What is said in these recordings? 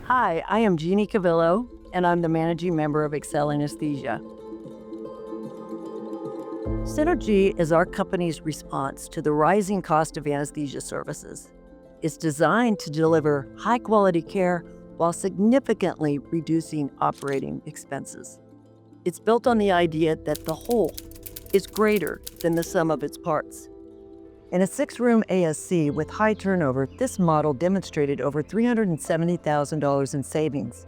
Hi, I am Jeannie Cavillo, and I'm the managing member of Excel Anesthesia. Synergy is our company's response to the rising cost of anesthesia services. It's designed to deliver high-quality care while significantly reducing operating expenses. It's built on the idea that the whole is greater than the sum of its parts. In a 6-room ASC with high turnover, this model demonstrated over $370,000 in savings.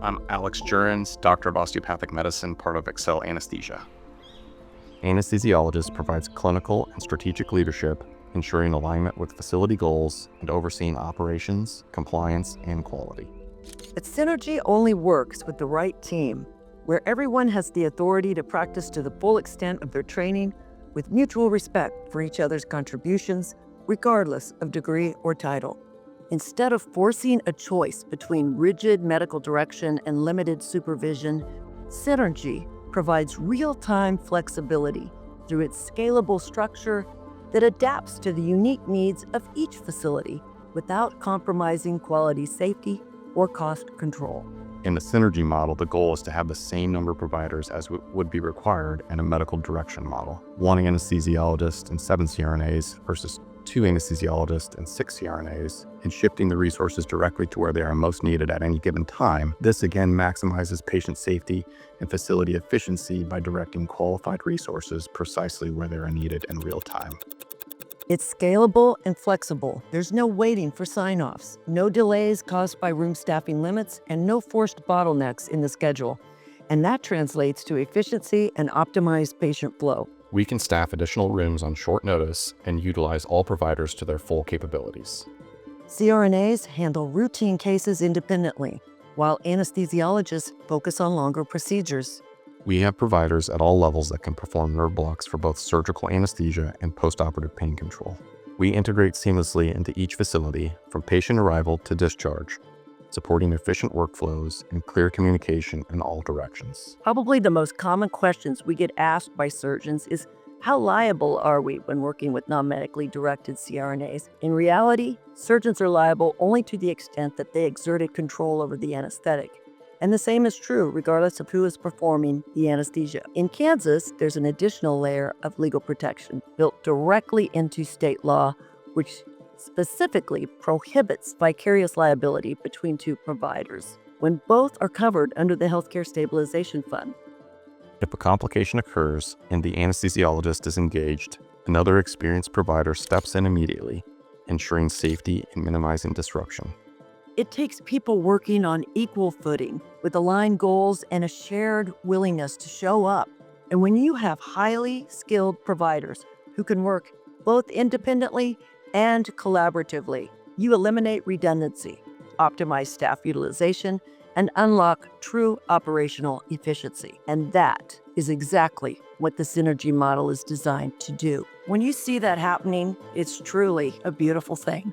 I'm Alex Jurens, Doctor of Osteopathic Medicine, part of Excel Anesthesia. Anesthesiologist provides clinical and strategic leadership, ensuring alignment with facility goals and overseeing operations, compliance, and quality. But Synergy only works with the right team, where everyone has the authority to practice to the full extent of their training with mutual respect for each other's contributions, regardless of degree or title. Instead of forcing a choice between rigid medical direction and limited supervision, Synergy provides real-time flexibility through its scalable structure that adapts to the unique needs of each facility without compromising quality, safety, or cost control. In the Synergy model, the goal is to have the same number of providers as would be required in a medical direction model. 1 anesthesiologist and 7 CRNAs versus 2 anesthesiologists and 6 CRNAs, and shifting the resources directly to where they are most needed at any given time. This again maximizes patient safety and facility efficiency by directing qualified resources precisely where they are needed in real time. It's scalable and flexible. There's no waiting for sign-offs, no delays caused by room staffing limits, and no forced bottlenecks in the schedule. And that translates to efficiency and optimized patient flow. We can staff additional rooms on short notice and utilize all providers to their full capabilities. CRNAs handle routine cases independently, while anesthesiologists focus on longer procedures. We have providers at all levels that can perform nerve blocks for both surgical anesthesia and postoperative pain control. We integrate seamlessly into each facility from patient arrival to discharge, supporting efficient workflows and clear communication in all directions. Probably the most common questions we get asked by surgeons is, how liable are we when working with non-medically directed CRNAs? In reality, surgeons are liable only to the extent that they exerted control over the anesthetic. And the same is true regardless of who is performing the anesthesia. In Kansas, there's an additional layer of legal protection built directly into state law, which specifically prohibits vicarious liability between 2 providers when both are covered under the Healthcare Stabilization Fund. If a complication occurs and the anesthesiologist is engaged, another experienced provider steps in immediately, ensuring safety and minimizing disruption. It takes people working on equal footing with aligned goals and a shared willingness to show up. And when you have highly skilled providers who can work both independently and collaboratively, you eliminate redundancy, optimize staff utilization, and unlock true operational efficiency. And that is exactly what the Synergy model is designed to do. When you see that happening, it's truly a beautiful thing.